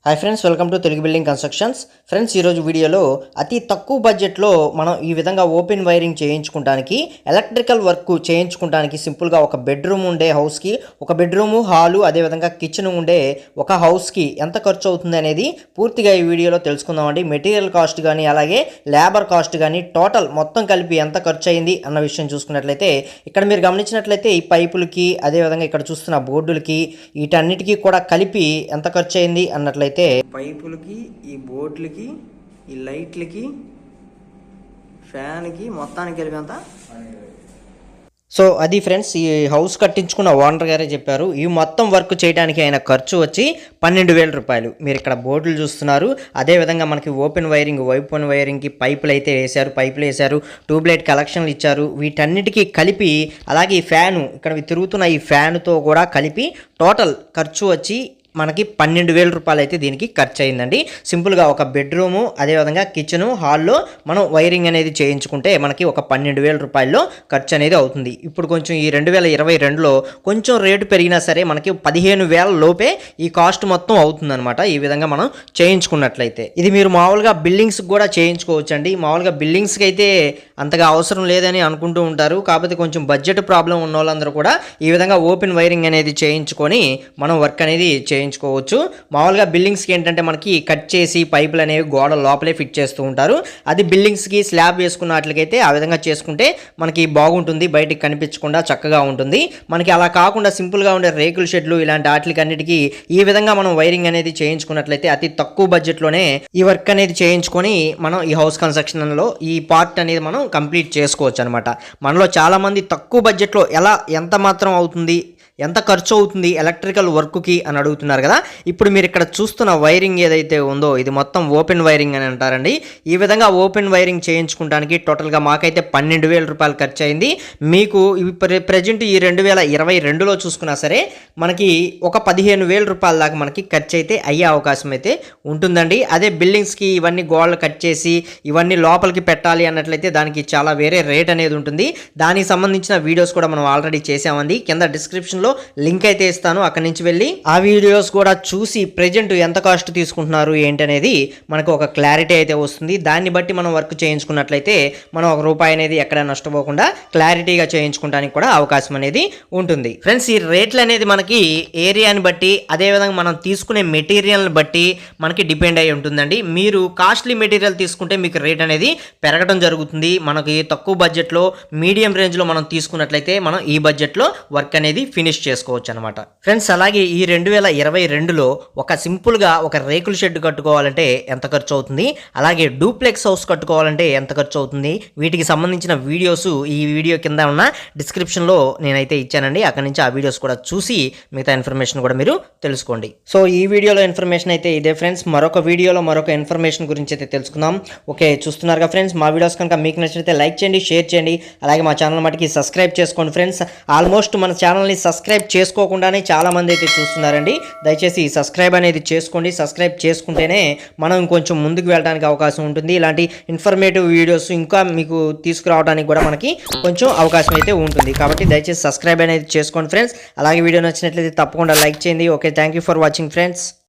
Hi friends, welcome to Telugu building constructions. Friends, ఈరోజు వీడియోలో అతి తక్కువ బడ్జెట్లో మనం ఈ విధంగా ఓపెన్ వైరింగ్ చేయించుకోవడానికి, ఎలక్ట్రికల్ వర్క్ చేయించుకోవడానికి సింపుల్గా ఒక బెడ్రూమ్ ఉండే హౌస్కి, ఒక బెడ్రూము, హాలు, అదేవిధంగా కిచెన్ ఉండే ఒక హౌస్కి ఎంత ఖర్చు అవుతుంది అనేది పూర్తిగా ఈ వీడియోలో తెలుసుకుందామండి. మెటీరియల్ కాస్ట్ కానీ, అలాగే లేబర్ కాస్ట్ కానీ, టోటల్ మొత్తం కలిపి ఎంత ఖర్చు అయింది అన్న విషయం చూసుకున్నట్లయితే, ఇక్కడ మీరు గమనించినట్లయితే ఈ పైపులకి, అదేవిధంగా ఇక్కడ చూస్తున్న బోర్డులకి, వీటన్నిటికీ కూడా కలిపి ఎంత ఖర్చు అయింది అన్నట్లయితే పైపులకి, ఈ బోర్డులకి, ఈ లైట్లకి, ఫ్యాన్కి మొత్తానికి కలిపి అంతా. సో అది ఫ్రెండ్స్, ఈ హౌస్ కట్టించుకున్న ఓనర్ గారే చెప్పారు. ఈ మొత్తం వర్క్ చేయడానికి ఆయన ఖర్చు వచ్చి 12,000 రూపాయలు. మీరు ఇక్కడ బోర్డులు చూస్తున్నారు. అదేవిధంగా మనకి ఓపెన్ వైరింగ్కి పైపులు అయితే వేశారు, ట్యూబ్లైట్ కలెక్షన్లు ఇచ్చారు. వీటన్నిటికీ కలిపి, అలాగే ఈ ఫ్యాను, ఇక్కడ తిరుగుతున్న ఈ ఫ్యాన్తో కూడా కలిపి టోటల్ ఖర్చు వచ్చి మనకి 12,000 రూపాయలు అయితే దీనికి ఖర్చు అయిందండి. సింపుల్గా ఒక బెడ్రూము, అదేవిధంగా కిచెను, హాల్లో మనం వైరింగ్ అనేది చేయించుకుంటే మనకి ఒక 12,000 రూపాయల్లో ఖర్చు అనేది అవుతుంది. ఇప్పుడు కొంచెం ఈ 2022లో కొంచెం రేటు పెరిగినా సరే మనకి 15,000 లోపే ఈ కాస్ట్ మొత్తం అవుతుందన్నమాట. ఈ విధంగా మనం చేయించుకున్నట్లయితే ఇది మీరు మామూలుగా బిల్డింగ్స్కి కూడా చేయించుకోవచ్చు అండి. మామూలుగా బిల్డింగ్స్కి అయితే అంతగా అవసరం లేదని అనుకుంటూ ఉంటారు. కాకపోతే కొంచెం బడ్జెట్ ప్రాబ్లం ఉన్న వాళ్ళందరూ కూడా ఈ విధంగా ఓపెన్ వైరింగ్ అనేది చేయించుకొని మనం వర్క్ అనేది చేయించుకోవచ్చు. మామూలుగా బిల్డింగ్స్కి ఏంటంటే మనకి కట్ చేసి పైపులు అనేవి గోడ లోపలే ఫిట్ చేస్తూ ఉంటారు. అది బిల్డింగ్స్కి స్లాబ్ వేసుకున్న వాటికైతే ఆ విధంగా చేసుకుంటే మనకి బాగుంటుంది, బయటికి కనిపించకుండా చక్కగా ఉంటుంది. మనకి అలా కాకుండా సింపుల్గా ఉండే రేకుల షెడ్లు ఇలాంటి వాటికి అన్నిటికీ ఈ విధంగా మనం వైరింగ్ అనేది చేయించుకున్నట్లయితే అతి తక్కువ బడ్జెట్లోనే ఈ వర్క్ అనేది చేయించుకొని మనం ఈ హౌస్ కన్స్ట్రక్షన్లో ఈ పార్ట్ అనేది మనం కంప్లీట్ చేసుకోవచ్చు అనమాట. మనలో చాలామంది తక్కువ బడ్జెట్లో ఎంత మాత్రం అవుతుంది, ఎంత ఖర్చు అవుతుంది ఎలక్ట్రికల్ వర్క్కి అని అడుగుతున్నారు కదా. ఇప్పుడు మీరు ఇక్కడ చూస్తున్న వైరింగ్ ఏదైతే ఉందో ఇది మొత్తం ఓపెన్ వైరింగ్ అని అంటారండి. ఈ విధంగా ఓపెన్ వైరింగ్ చేయించుకోవడానికి టోటల్గా మాకైతే 12,000 రూపాయలు ఖర్చు అయింది. మీకు ప్రజెంట్ ఈ 2022లో చూసుకున్నా సరే మనకి ఒక 15,000 రూపాయల దాకా మనకి ఖర్చు అయితే అయ్యే అవకాశం అయితే ఉంటుందండి. అదే బిల్డింగ్స్కి ఇవన్నీ గోడలు కట్ చేసి ఇవన్నీ లోపలికి పెట్టాలి అన్నట్లయితే దానికి చాలా వేరే రేట్ అనేది ఉంటుంది. దానికి సంబంధించిన వీడియోస్ కూడా మనం ఆల్రెడీ చేసామండి. కింద డిస్క్రిప్షన్ లింక్ అయితే ఇస్తాను, అక్కడి నుంచి వెళ్ళి ఆ వీడియోస్ కూడా చూసి ప్రెజెంట్ ఎంత కాస్ట్ తీసుకుంటున్నారు ఏంటి అనేది మనకు ఒక క్లారిటీ అయితే వస్తుంది. దాన్ని బట్టి మనం వర్క్ చేయించుకున్నట్లయితే మనం ఒక రూపాయి అనేది ఎక్కడ నష్టపోకుండా క్లారిటీగా చేయించుకోవడానికి కూడా అవకాశం అనేది ఉంటుంది. ఫ్రెండ్స్, ఈ రేట్లు అనేది మనకి ఏరియాని బట్టి, అదేవిధంగా మనం తీసుకునే మెటీరియల్ని బట్టి మనకి డిపెండ్ అయి ఉంటుందండి. మీరు కాస్ట్లీ మెటీరియల్ తీసుకుంటే మీకు రేట్ అనేది పెరగడం జరుగుతుంది. మనకి తక్కువ బడ్జెట్లో, మీడియం రేంజ్లో మనం తీసుకున్నట్లయితే మనం ఈ బడ్జెట్లో వర్క్ అనేది ఫినిష్ చేసుకోవచ్చు అనమాట. ఫ్రెండ్స్, అలాగే ఈ 2022లో ఒక సింపుల్గా ఒక రేకుల షెడ్ కట్టుకోవాలంటే ఎంత ఖర్చు అవుతుంది, అలాగే డూప్లెక్స్ హౌస్ కట్టుకోవాలంటే ఎంత ఖర్చు అవుతుంది, వీటికి సంబంధించిన వీడియోస్ ఈ వీడియో కింద ఉన్న డిస్క్రిప్షన్లో నేనైతే ఇచ్చానండి. అక్కడి నుంచి ఆ వీడియోస్ కూడా చూసి మిగతా ఇన్ఫర్మేషన్ కూడా మీరు తెలుసుకోండి. సో ఈ వీడియోలో ఇన్ఫర్మేషన్ అయితే ఇదే ఫ్రెండ్స్. మరొక వీడియోలో మరొక ఇన్ఫర్మేషన్ గురించి అయితే తెలుసుకుందాం. ఓకే, చూస్తున్నారుగా ఫ్రెండ్స్, మా వీడియోస్ కనుక మీకు నచ్చినట్లయితే లైక్ చేయండి, షేర్ చేయండి, అలాగే మా ఛానల్ మటుకి సబ్స్క్రైబ్ చేసుకోండి. ఫ్రెండ్స్, ఆల్మోస్ట్ మన ఛానల్ని సబ్స్క్రైబ్ చేసుకోకుండానే చాలా మంది అయితే చూస్తున్నారండి. దయచేసి సబ్స్క్రైబ్ అనేది చేసుకోండి. సబ్స్క్రైబ్ చేసుకుంటేనే మనం కొంచెం ముందుకు వెళ్ళడానికి అవకాశం ఉంటుంది. ఇలాంటి ఇన్ఫర్మేటివ్ వీడియోస్ ఇంకా మీకు తీసుకురావడానికి కూడా మనకి కొంచెం అవకాశం అయితే ఉంటుంది. కాబట్టి దయచేసి సబ్స్క్రైబ్ అనేది చేసుకోండి ఫ్రెండ్స్. అలాగే వీడియో నచ్చినట్లయితే తప్పకుండా లైక్ చేయండి. Okay, thank you for watching friends.